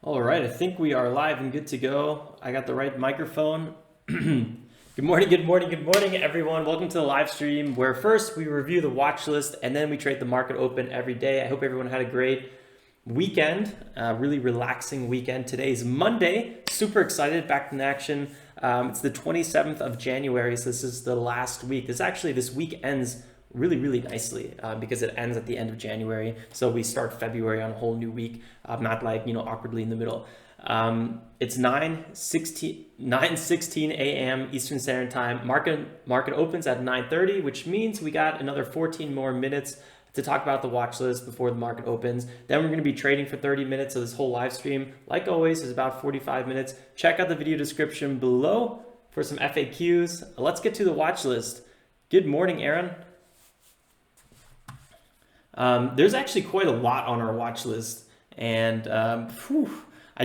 All right, I think we are live and good to go. I got the right microphone. Good morning, good morning, good morning, everyone. Welcome to the live stream where first we review the watch list and then we trade the market open every day. I hope everyone had a great weekend, really relaxing weekend. Today is Monday. Super excited, back in action. It's the 27th of January, so this is the last week. This week ends really nicely because it ends at the end of January. So we start February on a whole new week, not like, awkwardly in the middle. It's 9:16 a.m. Eastern Standard Time. Market opens at 9:30, which means we got another 14 more minutes to talk about the watch list before the market opens. Then we're going to be trading for 30 minutes. So this whole live stream, like always, is about 45 minutes. Check out the video description below for some FAQs. Let's get to the watch list. Good morning, Aaron. There's actually quite a lot on our watch list, and I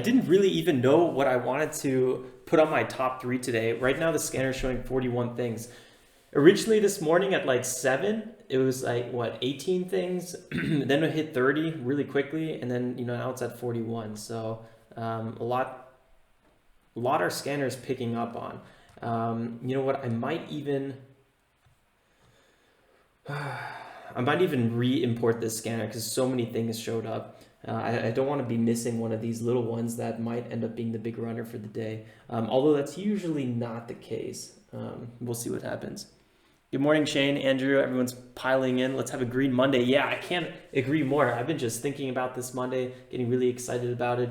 didn't really even know what I wanted to put on my top 3 today. Right now the scanner is showing 41 things. Originally this morning at like 7, it was like 18 things. Then it hit 30 really quickly, and then now it's at 41. So a lot our scanner is picking up on. You know what? I might even re-import this scanner because so many things showed up. I don't want to be missing one of these little ones that might end up being the big runner for the day. Although that's usually not the case. We'll see what happens. Good morning, Shane, Andrew, everyone's piling in. Let's have a green Monday. Yeah, I can't agree more. I've been just thinking about this Monday, getting really excited about it.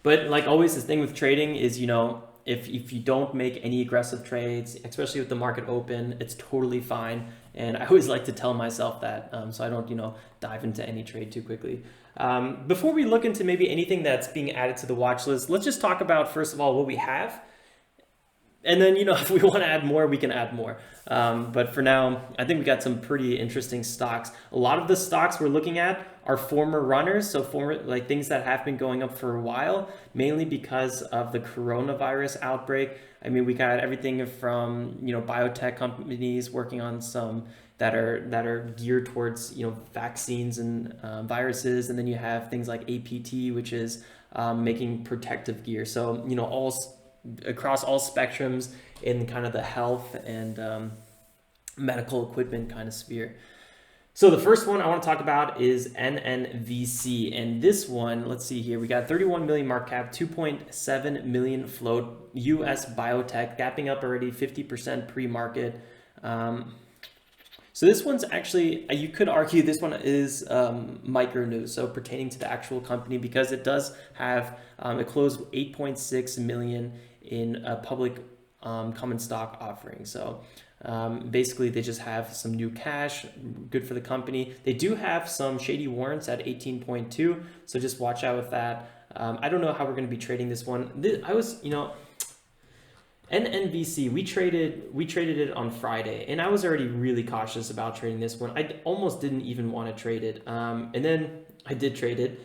But like always, the thing with trading is, if you don't make any aggressive trades, especially with the market open, it's totally fine. And I always like to tell myself that so I don't, dive into any trade too quickly. Before we look into maybe anything that's being added to the watch list, let's just talk about, first of all, what we have. And then, if we want to add more, we can add more. But for now, I think we got some pretty interesting stocks. A lot of the stocks we're looking at are former runners, so like things that have been going up for a while, mainly because of the coronavirus outbreak. I mean, we got everything from, biotech companies working on some that are geared towards, vaccines and viruses. And then you have things like APT, which is making protective gear. So, across all spectrums in kind of the health and medical equipment kind of sphere. So the first one I want to talk about is NNVC. And this one, let's see here, we got 31 million market cap, 2.7 million float, US biotech, gapping up already 50% pre-market. So this one's actually, you could argue this one is micro news, so pertaining to the actual company, because it does have, it closed 8.6 million in a public common stock offering. So basically they just have some new cash, good for the company. They do have some shady warrants at 18.2, so just watch out with that. I don't know how we're going to be trading this one. NNVC, we traded it on Friday, and I was already really cautious about trading this one. I almost didn't even want to trade it, and then I did trade it.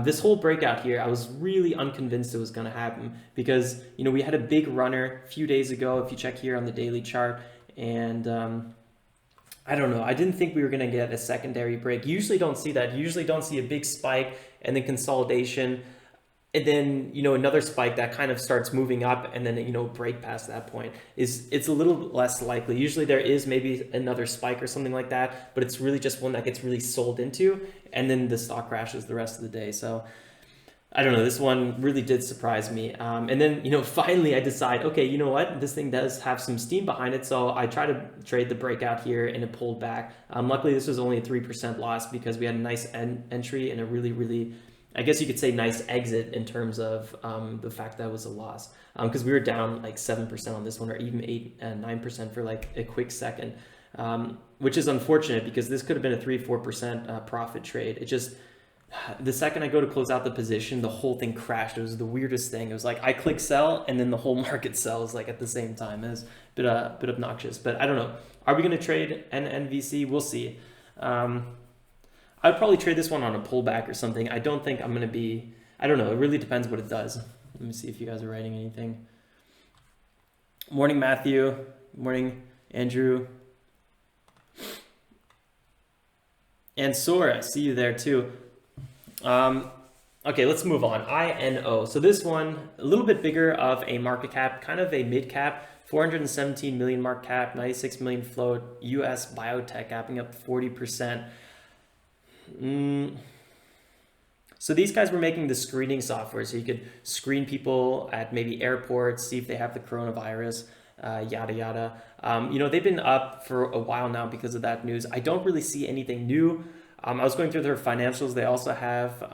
This whole breakout here, I was really unconvinced it was going to happen because, we had a big runner a few days ago, if you check here on the daily chart, and I don't know. I didn't think we were going to get a secondary break. You usually don't see that. You usually don't see a big spike and then consolidation, and then, another spike that kind of starts moving up and then, break past that point. It's a little less likely. Usually there is maybe another spike or something like that, but it's really just one that gets really sold into, and then the stock crashes the rest of the day. So I don't know, this one really did surprise me. And then, finally I decide, okay, you know what? This thing does have some steam behind it. So I try to trade the breakout here and it pulled back. Luckily this was only a 3% loss because we had a nice entry and a really, I guess you could say, nice exit in terms of the fact that it was a loss, because we were down like 7% on this one, or even 8 and 9% for like a quick second, which is unfortunate because this could have been a 3-4% profit trade. It just, the second I go to close out the position, the whole thing crashed. It was the weirdest thing. It was like I click sell and then the whole market sells like at the same time. It was a bit obnoxious, but I don't know. Are we going to trade NNVC? We'll see. I'd probably trade this one on a pullback or something. I don't think I'm going to be, I don't know. It really depends what it does. Let me see if you guys are writing anything. Morning, Matthew. Morning, Andrew. And Sora, see you there too. Okay, let's move on. INO. So this one, a little bit bigger of a market cap, kind of a mid cap, 417 million market cap, 96 million float, US biotech gapping up 40%. So these guys were making the screening software, so you could screen people at maybe airports, see if they have the coronavirus, yada yada. They've been up for a while now because of that news. I don't really see anything new. I was going through their financials. They also have,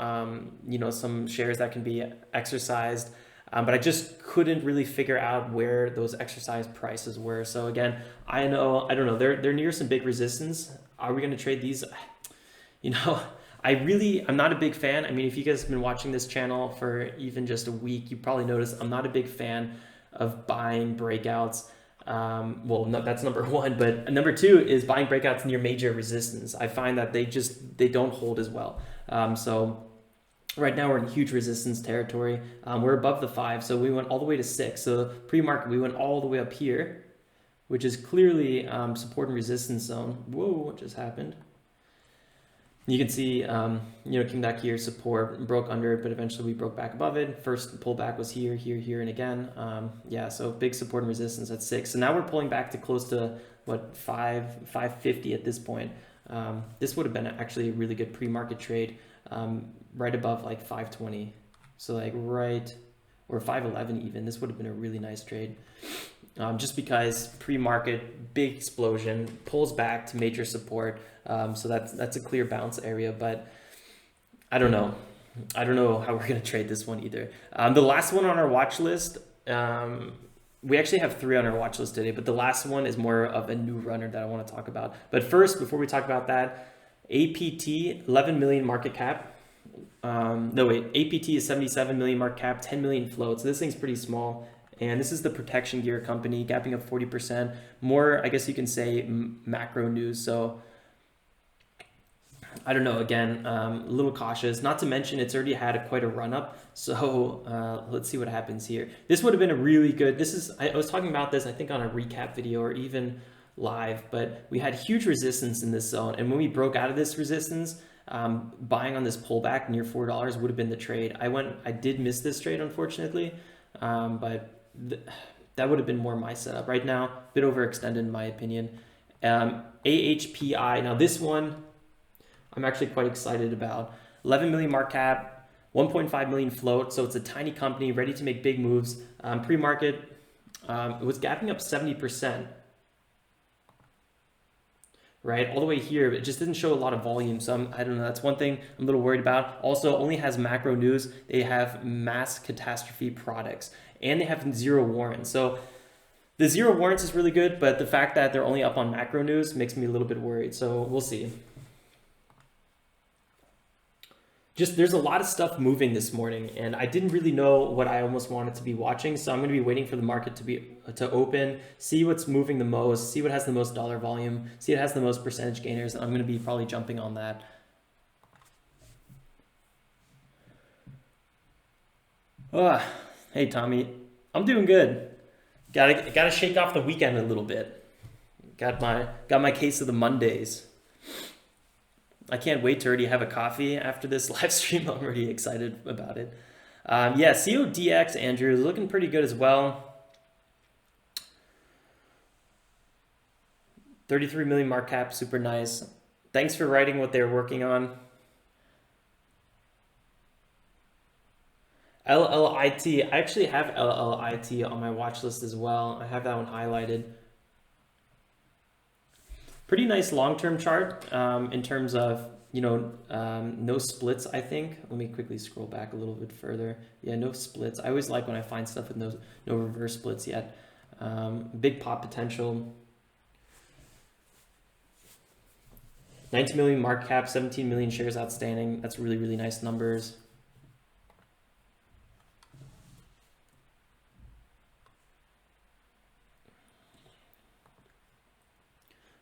some shares that can be exercised, but I just couldn't really figure out where those exercise prices were. So again, I don't know. They're near some big resistance. Are we going to trade these? I'm not a big fan. I mean, if you guys have been watching this channel for even just a week, you probably noticed I'm not a big fan of buying breakouts. Well, no, that's number one, but number two is buying breakouts near major resistance. I find that they don't hold as well. So right now we're in huge resistance territory. We're above the 5, so we went all the way to 6. So pre-market, we went all the way up here, which is clearly support and resistance zone. Whoa, what just happened? You can see, came back here, support, broke under it, but eventually we broke back above it. First pullback was here, here, here, and again. So big support and resistance at 6. So now we're pulling back to close to, 550 at this point. This would have been actually a really good pre-market trade, right above like 520. So like or 511 even. This would have been a really nice trade. Just because pre-market, big explosion, pulls back to major support. So that's a clear bounce area, but I don't know. I don't know how we're going to trade this one either. The last one on our watch list, we actually have 3 on our watch list today, but the last one is more of a new runner that I want to talk about. But first, before we talk about that, APT, 11 million market cap. APT is 77 million market cap, 10 million float. So this thing's pretty small. And this is the protection gear company, gapping up 40%. More, I guess you can say, macro news. So I don't know, again, a little cautious. Not to mention it's already had quite a run up. So let's see what happens here. This would have been a really good, I was talking about this, I think on a recap video or even live, but we had huge resistance in this zone. And when we broke out of this resistance, buying on this pullback near $4 would have been the trade. I did miss this trade, unfortunately, but that would have been more my setup. Right now, a bit overextended in my opinion. AHPI, now this one, I'm actually quite excited about. 11 million market cap, 1.5 million float, so it's a tiny company ready to make big moves. Pre-market, it was gapping up 70%. Right, all the way here, it just didn't show a lot of volume. So I don't know, that's one thing I'm a little worried about. Also, only has macro news. They have mass catastrophe products, and they have 0 warrants. So the 0 warrants is really good, but the fact that they're only up on macro news makes me a little bit worried. So we'll see. There's a lot of stuff moving this morning, and I didn't really know what I almost wanted to be watching. So I'm going to be waiting for the market to open, see what's moving the most, see what has the most dollar volume, see what has the most percentage gainers. And I'm going to be probably jumping on that. Hey Tommy, I'm doing good. Gotta shake off the weekend a little bit. Got my case of the Mondays. I can't wait to already have a coffee after this live stream. I'm already excited about it. CODX, Andrew, is looking pretty good as well. 33 million market cap, super nice. Thanks for writing what they're working on. LLIT, I actually have LLIT on my watch list as well. I have that one highlighted. Pretty nice long-term chart in terms of, no splits, I think. Let me quickly scroll back a little bit further. Yeah, no splits. I always like when I find stuff with no reverse splits yet. Big pop potential. 19 million market cap, 17 million shares outstanding. That's really, really nice numbers.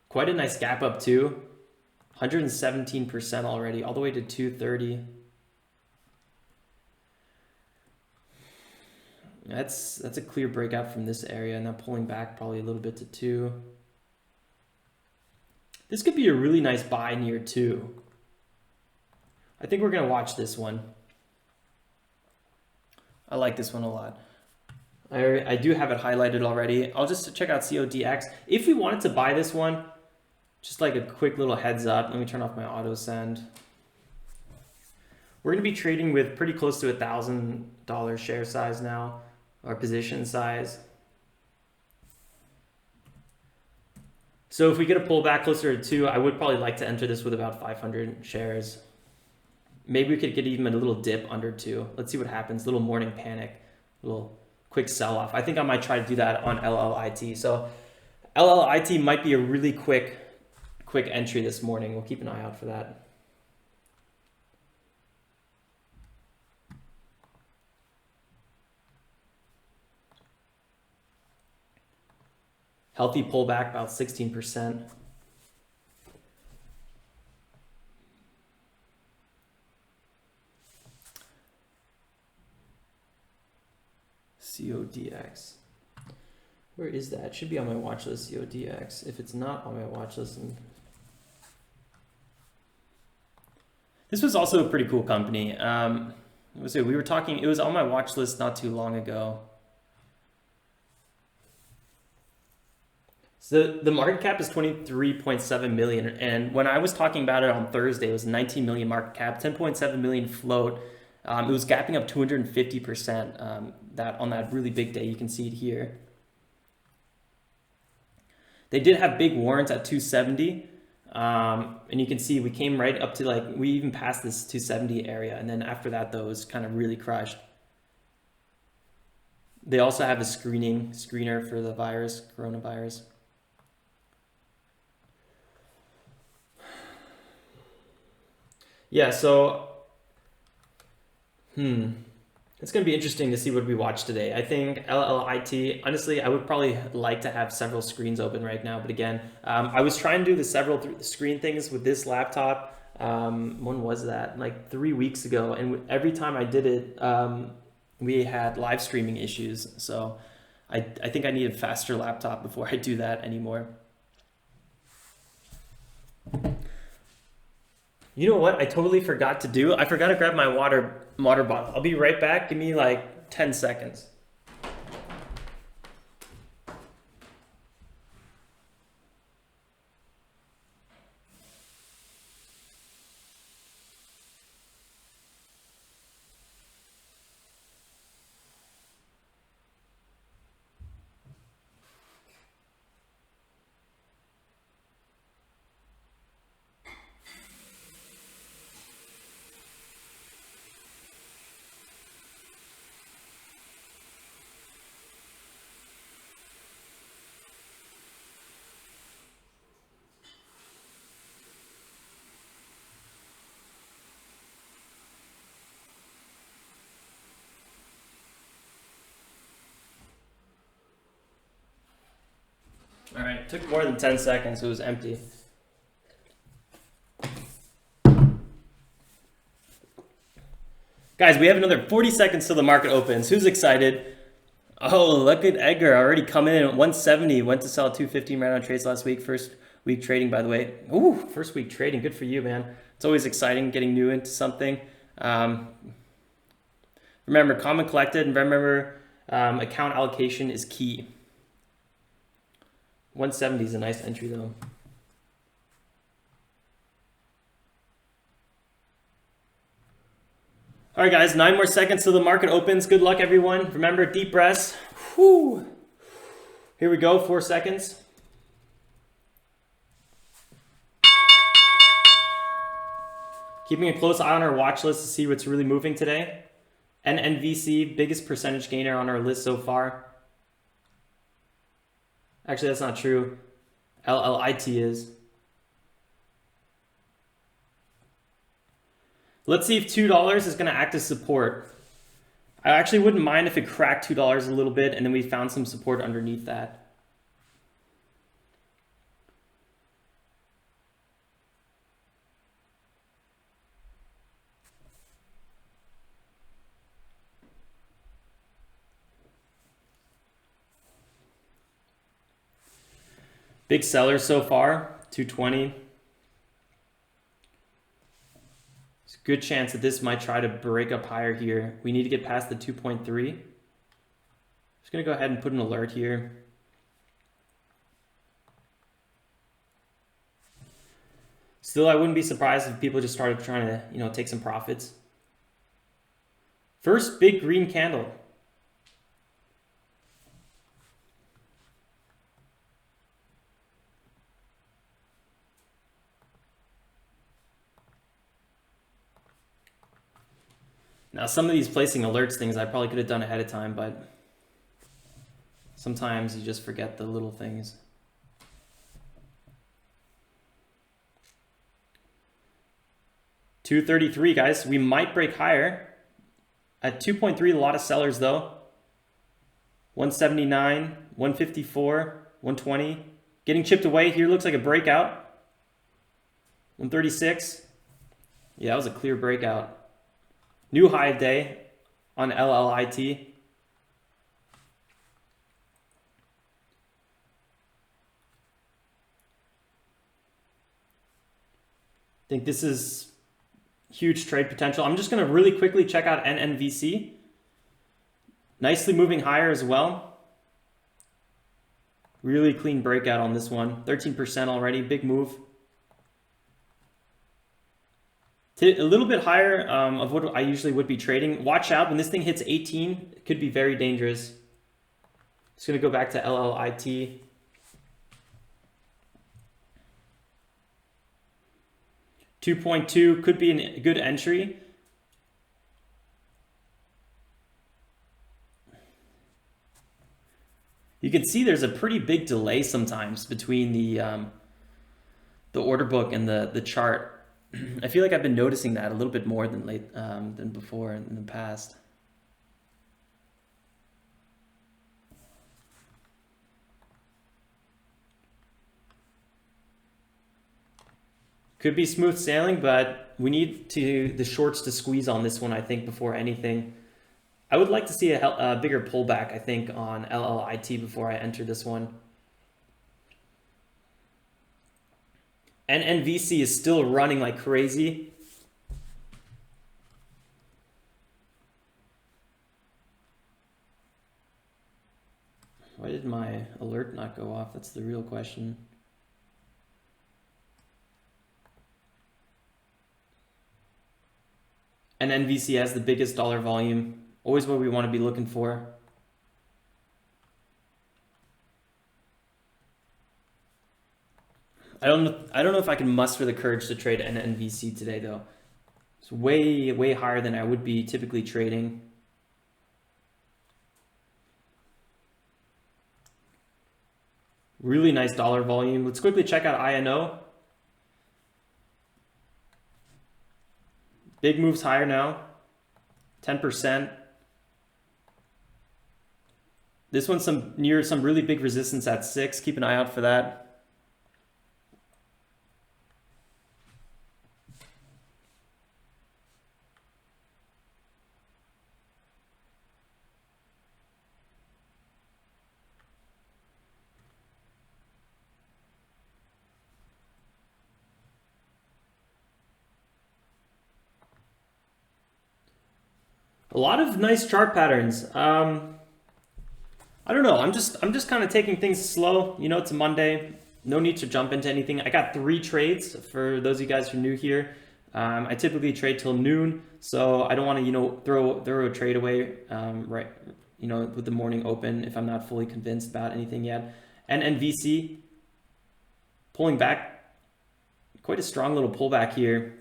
Quite a nice gap up too. 117% already, all the way to 230. That's a clear breakout from this area. Now pulling back probably a little bit to 2. This could be a really nice buy near 2. I think we're gonna watch this one. I like this one a lot. I do have it highlighted already. I'll just check out CODX. If we wanted to buy this one, just like a quick little heads up, let me turn off my auto send. We're going to be trading with pretty close to $1,000 share size now, or position size. So if we get a pullback closer to 2, I would probably like to enter this with about 500 shares. Maybe we could get even a little dip under 2. Let's see what happens. Little morning panic, little quick sell-off. I think I might try to do that on LLIT. So LLIT might be a really quick entry this morning. We'll keep an eye out for that. Healthy pullback, about 16%. CODX. Where is that? It should be on my watch list, CODX. If it's not on my watch list, this was also a pretty cool company. We were talking, it was on my watch list not too long ago. So the market cap is 23.7 million. And when I was talking about it on Thursday, it was 19 million market cap, 10.7 million float. It was gapping up 250% that on that really big day. You can see it here. They did have big warrants at 270. And you can see we came right up to like, we even passed this 270 area. And then after that, though, it was kind of really crushed. They also have a screener for the virus, coronavirus. Yeah, so, it's going to be interesting to see what we watch today. I think LLIT, honestly, I would probably like to have several screens open right now. But again, I was trying to do the several screen things with this laptop. When was that? Like 3 weeks ago. And every time I did it, we had live streaming issues. So I think I need a faster laptop before I do that anymore. You know what I totally forgot to do? I forgot to grab my water bottle. I'll be right back. Give me like 10 seconds. All right, it took more than 10 seconds. It was empty. Guys, we have another 40 seconds till the market opens. Who's excited? Oh, look at Edgar already coming in at 170. Went to sell 250 right on trades last week. First week trading, by the way. Ooh, first week trading. Good for you, man. It's always exciting getting new into something. Remember, common collected, and remember, account allocation is key. 170 is a nice entry, though. All right, guys, 9 more seconds till the market opens. Good luck, everyone. Remember, deep breaths. Whew. Here we go, 4 seconds. Keeping a close eye on our watch list to see what's really moving today. NNVC, biggest percentage gainer on our list so far. Actually, that's not true. LLIT is. Let's see if $2 is going to act as support. I actually wouldn't mind if it cracked $2 a little bit and then we found some support underneath that. Big sellers so far, 220. good chance that this might try to break up higher here. We need to get past the 2.3. Just gonna go ahead and put an alert here. Still, I wouldn't be surprised if people just started trying to, you know, take some profits. First big green candle. Now, some of these placing alerts things I probably could have done ahead of time, but sometimes you just forget the little things. $233, guys. We might break higher. At 2.3, a lot of sellers though. 179, 154, 120. Getting chipped away here. Looks like a breakout. 136. Yeah, that was a clear breakout. New high of day on LLIT. I think this is huge trade potential. I'm just going to really quickly check out NNVC. Nicely moving higher as well. Really clean breakout on this one. 13% already. Big move. A little bit higher of what I usually would be trading. Watch out when this thing hits 18. It could be very dangerous. Just going to go back to LLIT. $2.2 could be a good entry. You can see there's a pretty big delay sometimes between the order book and the chart. I feel like I've been noticing that a little bit more than before in the past. Could be smooth sailing, but we need the shorts to squeeze on this one, I think, before anything. I would like to see a bigger pullback, I think, on LLIT before I enter this one. NNVC is still running like crazy. Why did my alert not go off? That's the real question. NNVC has the biggest dollar volume. Always what we want to be looking for. I don't know if I can muster the courage to trade NNVC today though. It's way higher than I would be typically trading. Really nice dollar volume. Let's quickly check out INO. Big moves higher now. 10%. This one's near some really big resistance at 6. Keep an eye out for that. A lot of nice chart patterns. I don't know. I'm just kind of taking things slow. You know, it's a Monday. No need to jump into anything. I got 3 trades for those of you guys who are new here. I typically trade till noon, so I don't want to, you know, throw a trade away right, you know, with the morning open if I'm not fully convinced about anything yet. NNVC pulling back, quite a strong little pullback here.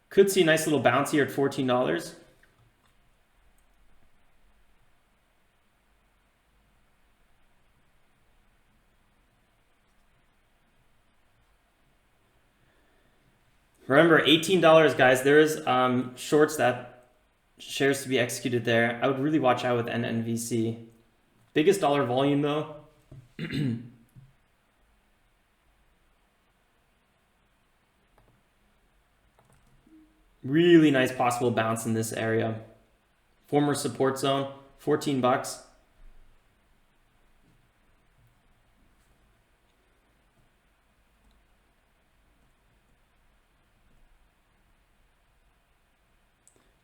Could see a nice little bounce here at $14. Remember, $18, guys. There is shorts that shares to be executed there. I would really watch out with NNVC. Biggest dollar volume though. Really nice possible bounce in this area. Former support zone, $14.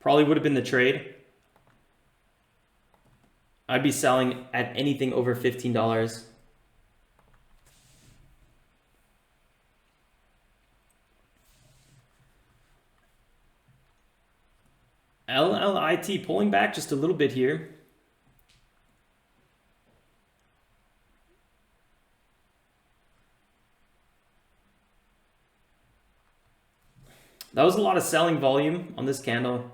Probably would have been the trade. I'd be selling at anything over $15. LLIT pulling back just a little bit here. That was a lot of selling volume on this candle.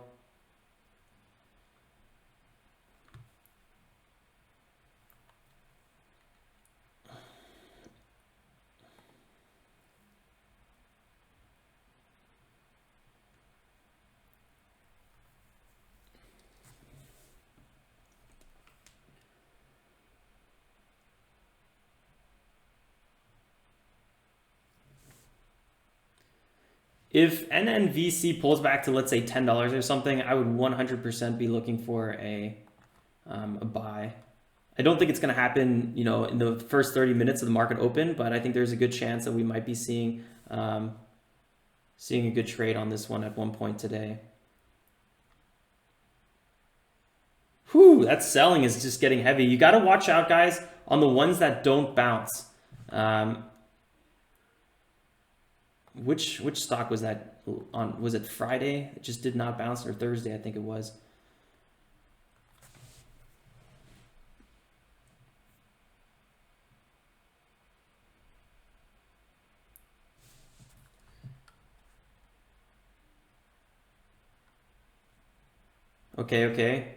If NNVC pulls back to, let's say, $10 or something, I would 100% be looking for a buy. I don't think it's going to happen, you know, in the first 30 minutes of the market open, but I think there's a good chance that we might be seeing a good trade on this one at one point today. Whew, that selling is just getting heavy. You got to watch out, guys, on the ones that don't bounce. Which stock was that on? Was it Friday? It just did not bounce, or Thursday, I think it was. Okay.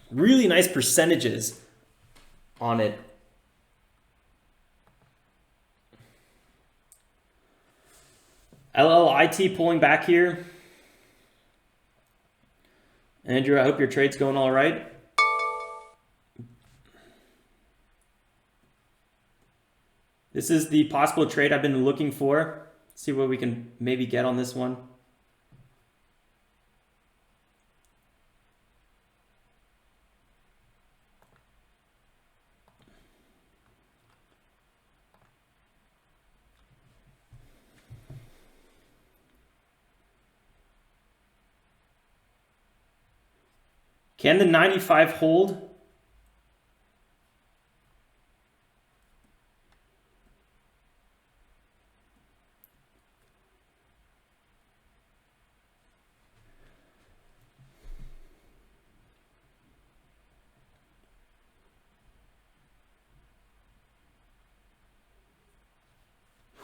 Really nice percentages on it. LLIT pulling back here. Andrew, I hope your trade's going all right. This is the possible trade I've been looking for. See what we can maybe get on this one. Can the 95 hold?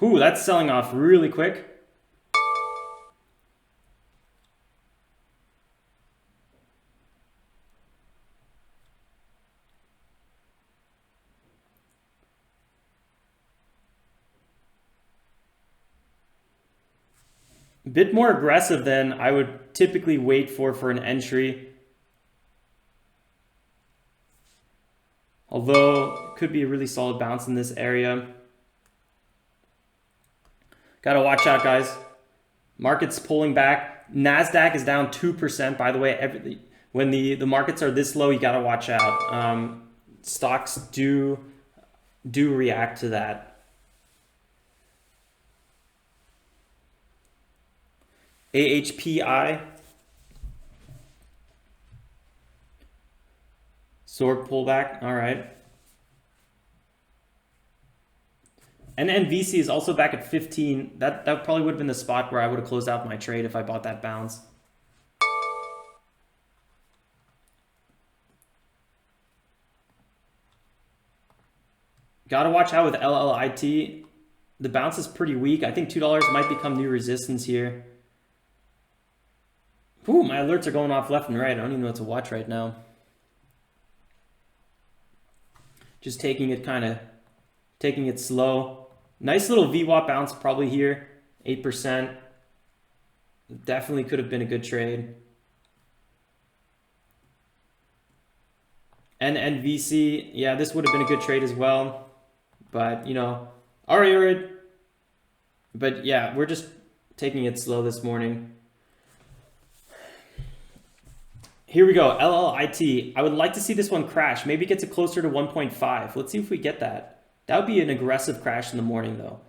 Ooh, that's selling off really quick. A bit more aggressive than I would typically wait for an entry. Although, could be a really solid bounce in this area. Gotta watch out, guys. Market's pulling back. NASDAQ is down 2%, by the way. When the markets are this low, you gotta watch out. Stocks do react to that. AHPI. Sword pullback. All right. NNVC is also back at 15. That probably would have been the spot where I would have closed out my trade if I bought that bounce. Got to watch out with LLIT. The bounce is pretty weak. I think $2 might become new resistance here. Ooh, my alerts are going off left and right. I don't even know what to watch right now. Just taking it slow. Nice little VWAP bounce probably here. 8%. Definitely could have been a good trade. NNVC, yeah, this would have been a good trade as well. But, you know, all right. But yeah, we're just taking it slow this morning. Here we go, LLIT. I would like to see this one crash. Maybe it gets it closer to 1.5. Let's see if we get that. That would be an aggressive crash in the morning, though.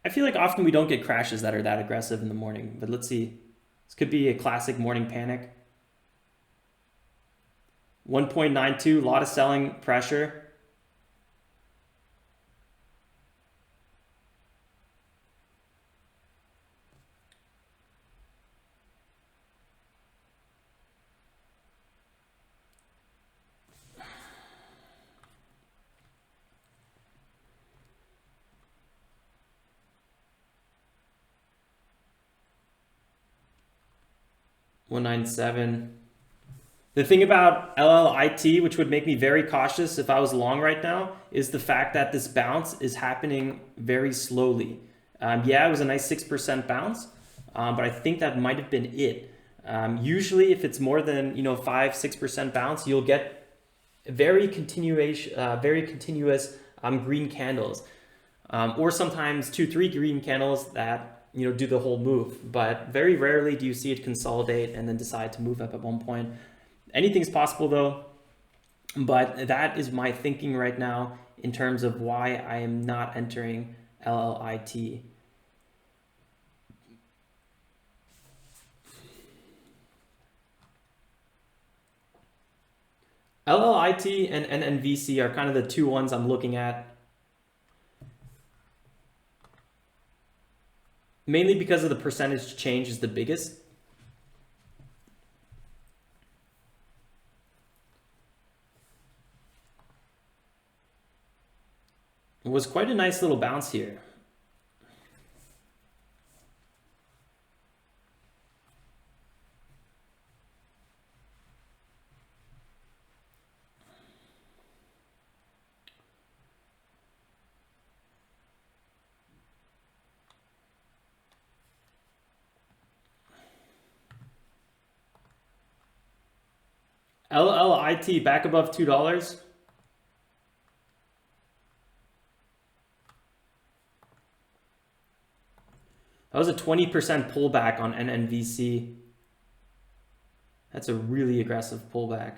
I feel like often we don't get crashes that are that aggressive in the morning, but let's see. This could be a classic morning panic. 1.92, a lot of selling pressure. $197. The thing about LLIT, which would make me very cautious if I was long right now, is the fact that this bounce is happening very slowly. Yeah, it was a nice 6% bounce, but I think that might have been it. Usually, if it's more than 5-6% bounce, you'll get very continuous green candles, or sometimes 2-3 green candles that do the whole move. But very rarely do you see it consolidate and then decide to move up at one point. Anything's possible though, but that is my thinking right now in terms of why I am not entering LLIT. LLIT and NNVC are kind of the two ones I'm looking at. Mainly because of the percentage change is the biggest. It was quite a nice little bounce here. LLIT back above $2. That was a 20% pullback on NNVC. That's a really aggressive pullback.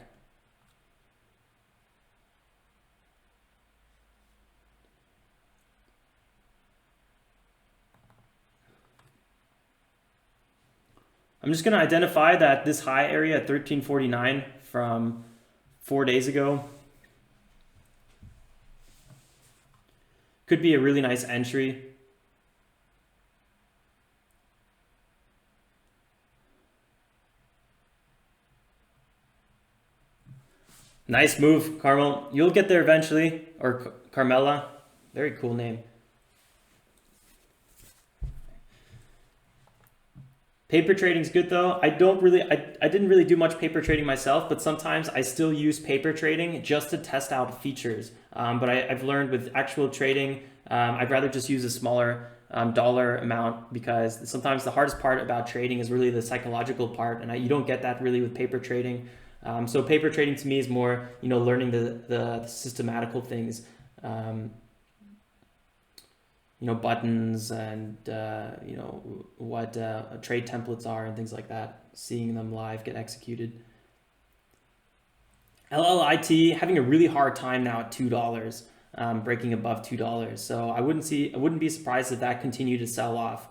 I'm just going to identify that this high area at 1349 from 4 days ago could be a really nice entry. Nice move, Carmel. You'll get there eventually, or Carmela. Very cool name. Paper trading's good though. I didn't really do much paper trading myself, but sometimes I still use paper trading just to test out features. But I've learned with actual trading, I'd rather just use a smaller dollar amount, because sometimes the hardest part about trading is really the psychological part, and you don't get that really with paper trading. So paper trading to me is more, learning the systematical things. Buttons and, what trade templates are and things like that, seeing them live get executed. LLIT having a really hard time now at $2, breaking above $2. So I wouldn't be surprised if that continued to sell off.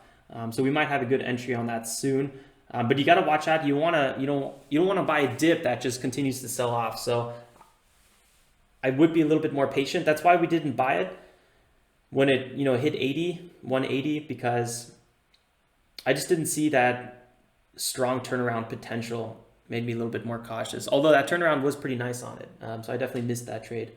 So we might have a good entry on that soon. But you got to watch out. You don't want to buy a dip that just continues to sell off. So I would be a little bit more patient. That's why we didn't buy it when it hit 180, because I just didn't see that strong turnaround potential. Made me a little bit more cautious, although that turnaround was pretty nice on it. So I definitely missed that trade.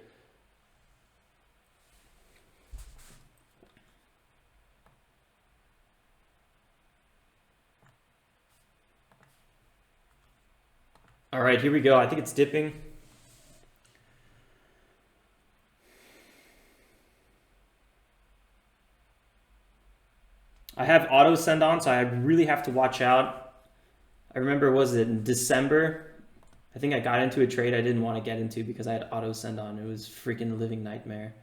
All right, here we go. I think it's dipping. I have auto send on, so I really have to watch out. I remember, was it in December? I think I got into a trade I didn't want to get into because I had auto send on. It was freaking a living nightmare.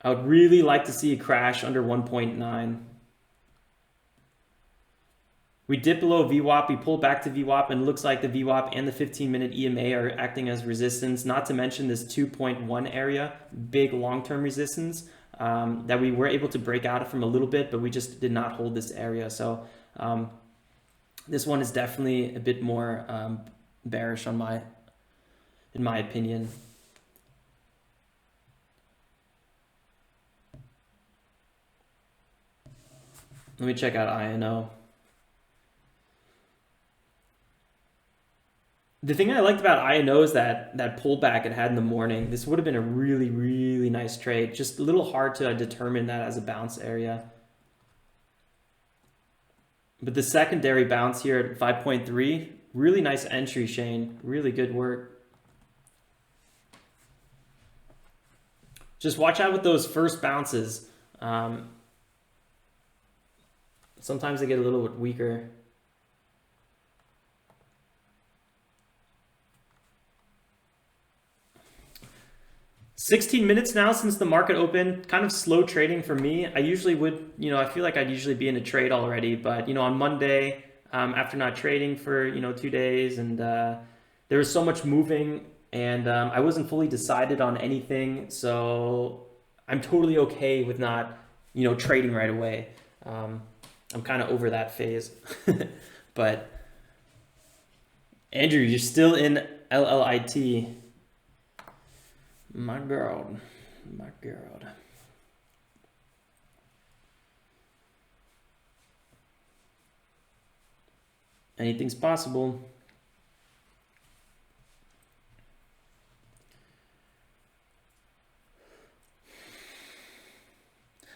I would really like to see a crash under 1.9. We dip below VWAP, we pull back to VWAP, and it looks like the VWAP and the 15-minute EMA are acting as resistance, not to mention this 2.1 area, big long-term resistance that we were able to break out from a little bit, but we just did not hold this area. So this one is definitely a bit more bearish in my opinion. Let me check out INO. The thing I liked about INO is that pullback it had in the morning. This would have been a really, really nice trade. Just a little hard to determine that as a bounce area. But the secondary bounce here at 5.3, really nice entry, Shane. Really good work. Just watch out with those first bounces. Sometimes they get a little bit weaker. "16 minutes now since the market opened. Kind of slow trading for me. I usually would, I feel like I'd usually be in a trade already, but on Monday, after not trading for 2 days, and there was so much moving, and I wasn't fully decided on anything, so I'm totally okay with not trading right away. I'm kind of over that phase. But Andrew, you're still in LLIT. My girl. Anything's possible.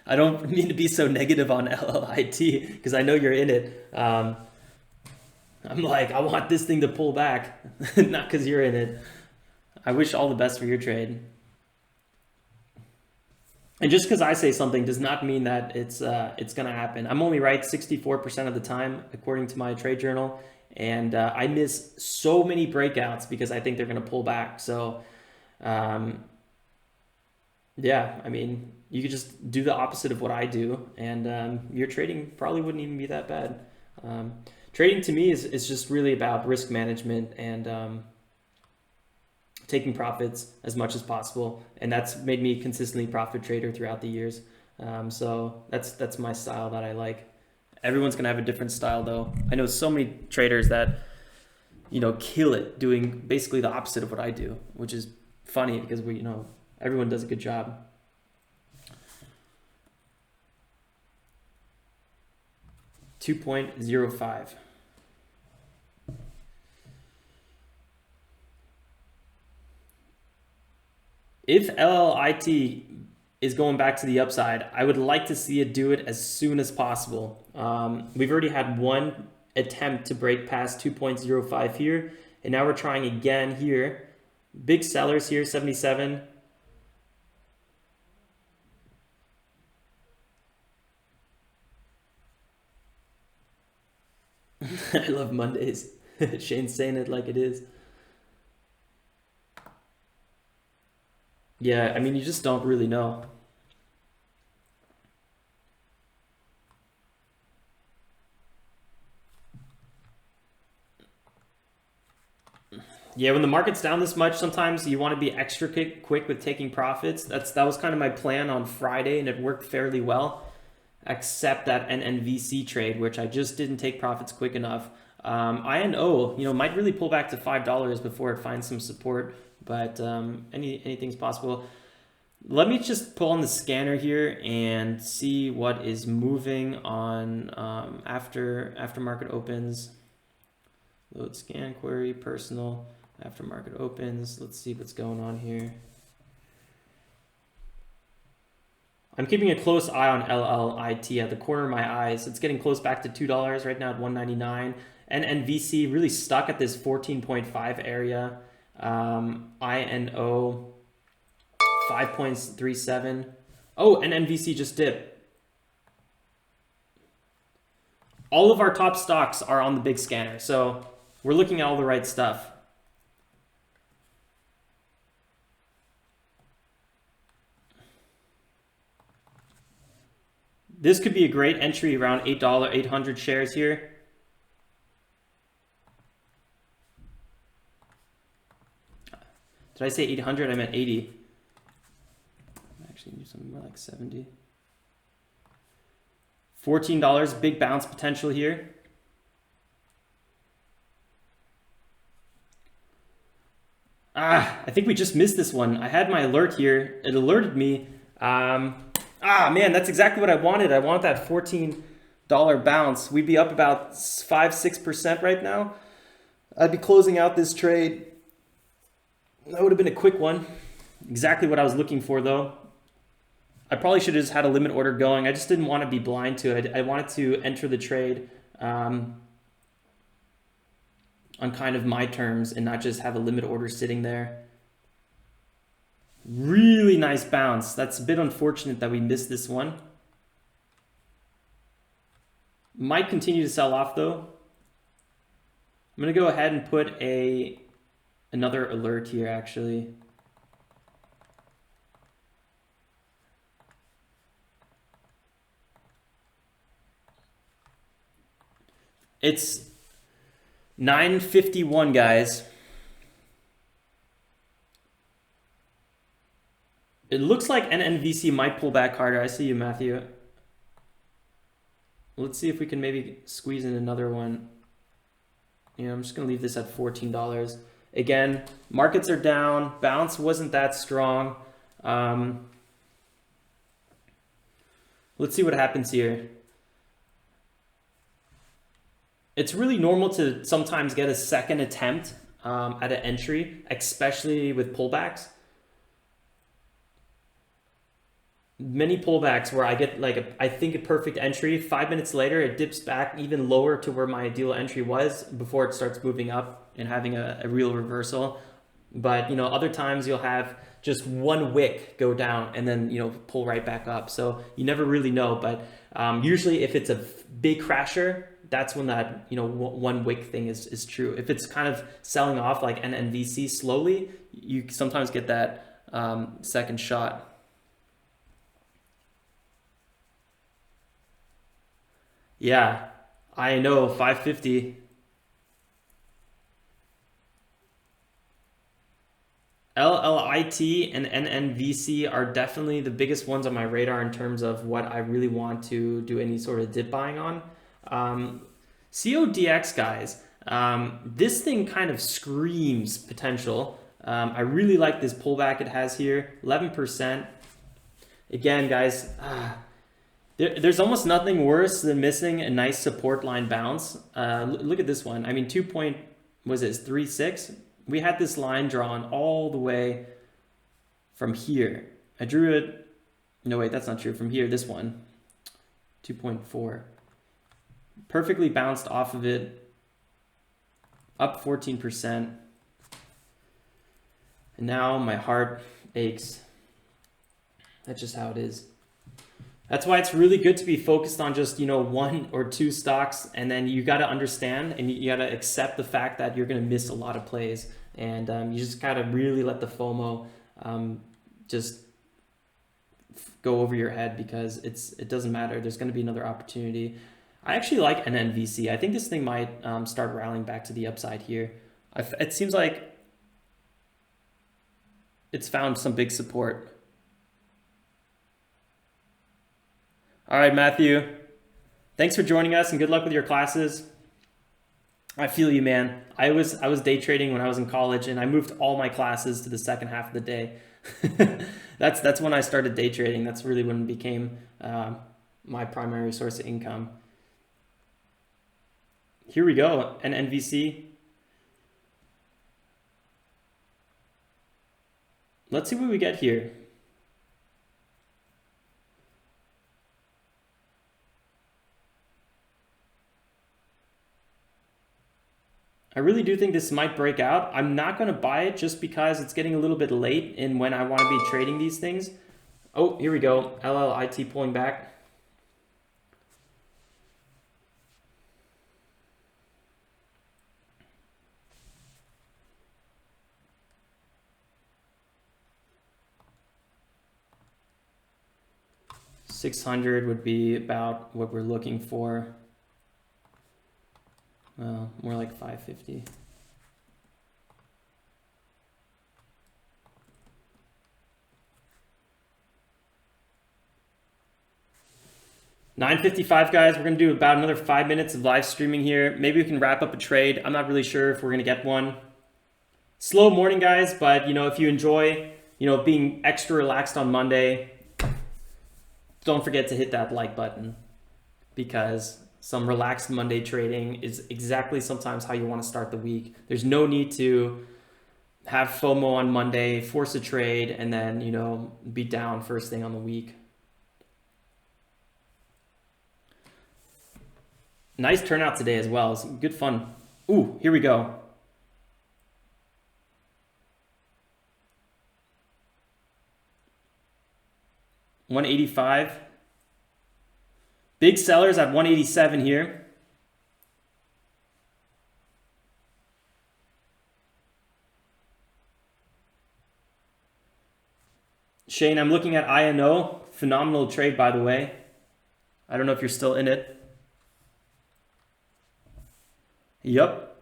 I don't mean to be so negative on LLIT because I know you're in it. I'm like, I want this thing to pull back, not because you're in it. I wish all the best for your trade. And just because I say something does not mean that it's going to happen. I'm only right 64% of the time, according to my trade journal. And I miss so many breakouts because I think they're going to pull back. So, yeah, I mean, you could just do the opposite of what I do. And your trading probably wouldn't even be that bad. Trading to me is just really about risk management and taking profits as much as possible, and that's made me a consistently profit trader throughout the years. So that's my style that I like. Everyone's gonna have a different style though. I know so many traders that kill it doing basically the opposite of what I do, which is funny because everyone does a good job. $2.05. If LLIT is going back to the upside, I would like to see it do it as soon as possible. We've already had one attempt to break past 2.05 here, and now we're trying again here. Big sellers here, 77. I love Mondays. Shane's saying it like it is. Yeah, I mean, you just don't really know. Yeah, when the market's down this much, sometimes you want to be extra quick with taking profits. That was kind of my plan on Friday, and it worked fairly well, except that NNVC trade, which I just didn't take profits quick enough. INO, might really pull back to $5 before it finds some support, but anything's possible. Let me just pull on the scanner here and see what is moving on after market opens. Load scan query, personal, after market opens. Let's see what's going on here. I'm keeping a close eye on LLIT at the corner of my eyes. It's getting close back to $2 right now at $1.99. NNVC really stuck at this 14.5 area. INO 5.37. Oh, and NVC just dipped. All of our top stocks are on the big scanner, so we're looking at all the right stuff. This could be a great entry around $8, 800 shares here. Did I say 800? I meant 80. Actually, do something more like 70. $14, big bounce potential here. I think we just missed this one. I had my alert here. It alerted me. Man, that's exactly what I wanted. I wanted that $14 bounce. We'd be up about 5-6% right now. I'd be closing out this trade. That would have been a quick one. Exactly what I was looking for, though. I probably should have just had a limit order going. I just didn't want to be blind to it. I wanted to enter the trade on kind of my terms and not just have a limit order sitting there. Really nice bounce. That's a bit unfortunate that we missed this one. Might continue to sell off though. I'm going to go ahead and put another alert here actually. It's 9:51, guys. It looks like NNVC might pull back harder. I see you, Matthew. Let's see if we can maybe squeeze in another one. Yeah, I'm just going to leave this at $14. Again, markets are down. Bounce wasn't that strong. Let's see what happens here. It's really normal to sometimes get a second attempt at an entry, especially with pullbacks. Many pullbacks where I get like I think a perfect entry, 5 minutes later it dips back even lower to where my ideal entry was before it starts moving up and having a real reversal. But you know, other times you'll have just one wick go down and then, you know, pull right back up. So you never really know. But usually if it's a big crasher, that's when that, you know, one wick thing is true. If it's kind of selling off like NNVC slowly, you sometimes get that second shot. Yeah, I know, 550. LLIT and NNVC are definitely the biggest ones on my radar in terms of what I really want to do any sort of dip buying on. CODX, guys, this thing kind of screams potential. I really like this pullback it has here, 11%. Again, guys, there's almost nothing worse than missing a nice support line bounce. Look at this one. I mean, 2.36. We had this line drawn all the way from here. I drew it. No, wait, that's not true. From here, this one, 2.4. Perfectly bounced off of it, up 14%. And now my heart aches. That's just how it is. That's why it's really good to be focused on just, you know, 1 or 2 stocks, and then you got to understand and you got to accept the fact that you're going to miss a lot of plays, and you just got to really let the FOMO just go over your head, because it doesn't matter. There's going to be another opportunity. I actually like NNVC. I think this thing might start rallying back to the upside here. It seems like it's found some big support. All right, Matthew, thanks for joining us and good luck with your classes. I feel you, man. I was day trading when I was in college, and I moved all my classes to the second half of the day. That's when I started day trading. That's really when it became my primary source of income. Here we go, NNVC. Let's see what we get here. I really do think this might break out. I'm not going to buy it just because it's getting a little bit late in when I want to be trading these things. Oh, here we go. LLIT pulling back. $600 would be about what we're looking for. Well, more like 550. 9:55, guys. We're going to do about another 5 minutes of live streaming here. Maybe we can wrap up a trade. I'm not really sure if we're going to get one. Slow morning, guys, but, you know, if you enjoy, you know, being extra relaxed on Monday, don't forget to hit that like button, because some relaxed Monday trading is exactly sometimes how you want to start the week. There's no need to have FOMO on Monday, force a trade, and then, you know, be down first thing on the week. Nice turnout today as well. It's good fun. Ooh, here we go. $185. Big sellers at 187 here. Shane, I'm looking at INO. Phenomenal trade, by the way. I don't know if you're still in it. Yep.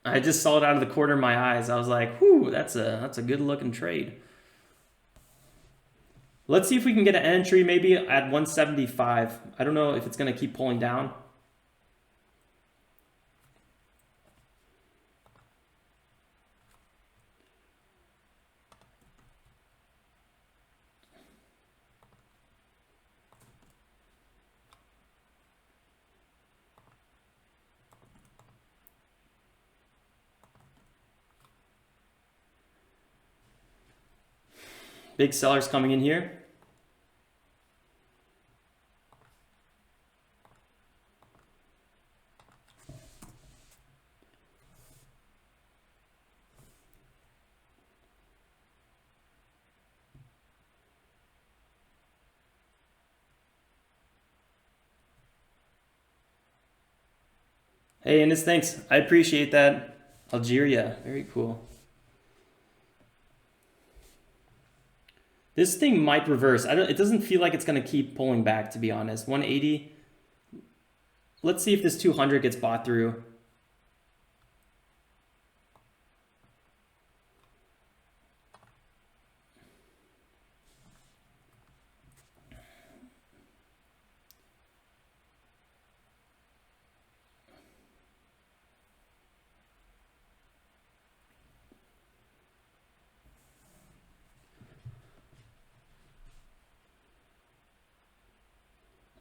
I just saw it out of the corner of my eyes. I was like, whew, that's a good looking trade. Let's see if we can get an entry maybe at 175. I don't know if it's going to keep pulling down. Big sellers coming in here. Hey, Ines, thanks. I appreciate that. Algeria, very cool. This thing might reverse. It doesn't feel like it's going to keep pulling back, to be honest. 180. Let's see if this 200 gets bought through.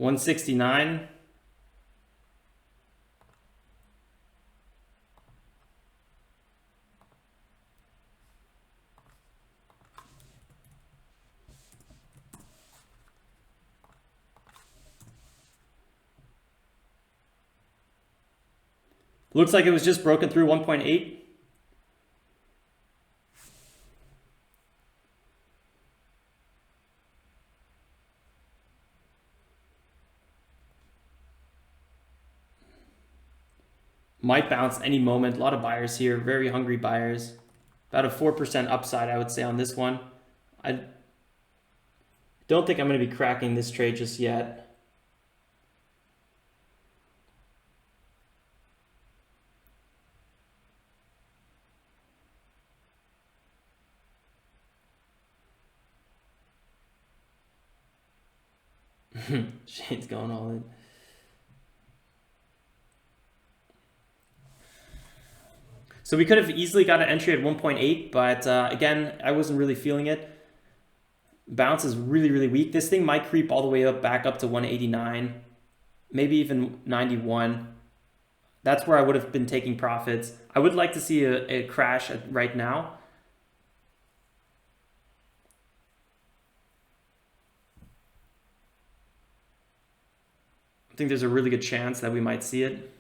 $169. Looks like it was just broken through 1.8. Might bounce any moment. A lot of buyers here, very hungry buyers. About a 4% upside, I would say, on this one. I don't think I'm going to be cracking this trade just yet. Shane's going all in. So we could have easily got an entry at 1.8, but again, I wasn't really feeling it. Bounce is really, really weak. This thing might creep all the way up, back up to 189, maybe even 91. That's where I would have been taking profits. I would like to see a crash right now. I think there's a really good chance that we might see it.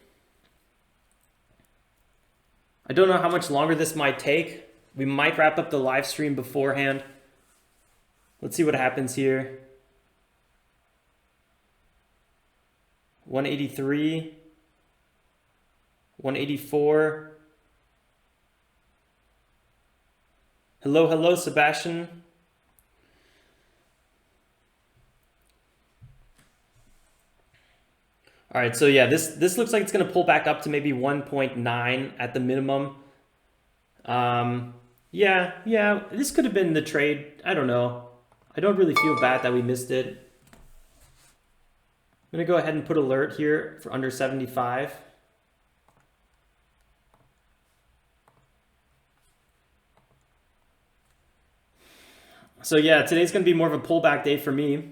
I don't know how much longer this might take. We might wrap up the live stream beforehand. Let's see what happens here. 183, 184. Hello, hello, Sebastian. All right, so yeah, this looks like it's going to pull back up to maybe 1.9 at the minimum. Yeah, this could have been the trade. I don't know. I don't really feel bad that we missed it. gonna go ahead and put alert here for under 75. So yeah, today's gonna be more of a pullback day for me.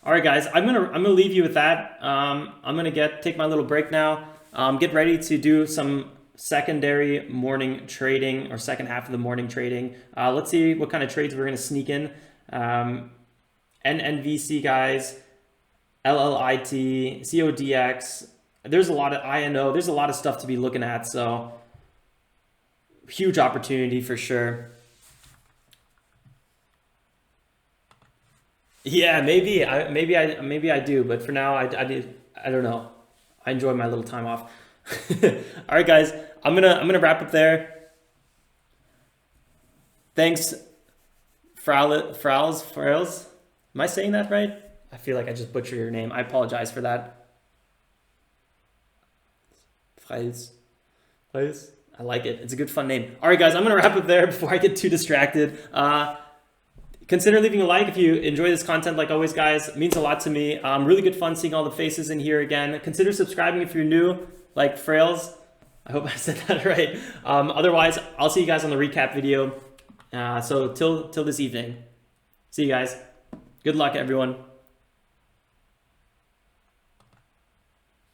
All right, guys, I'm gonna leave you with that. I'm gonna take my little break now. Get ready to do some secondary morning trading, or second half of the morning trading. Let's see what kind of trades we're gonna sneak in. NNVC, guys, LLIT, CODX. There's a lot of INO. There's a lot of stuff to be looking at. So huge opportunity for sure. Yeah, maybe I do, but for now I don't know. I enjoy my little time off. All right, guys, I'm gonna wrap up there. Thanks, Frals. Am I saying that right? I feel like I just butchered your name. I apologize for that. Frals. I like it. It's a good fun name. All right, guys, I'm gonna wrap up there before I get too distracted. Consider leaving a like if you enjoy this content. Like always, guys, it means a lot to me. Really good fun seeing all the faces in here again. Consider subscribing if you're new, like Frails. I hope I said that right. Otherwise, I'll see you guys on the recap video. So till this evening. See you guys. Good luck, everyone.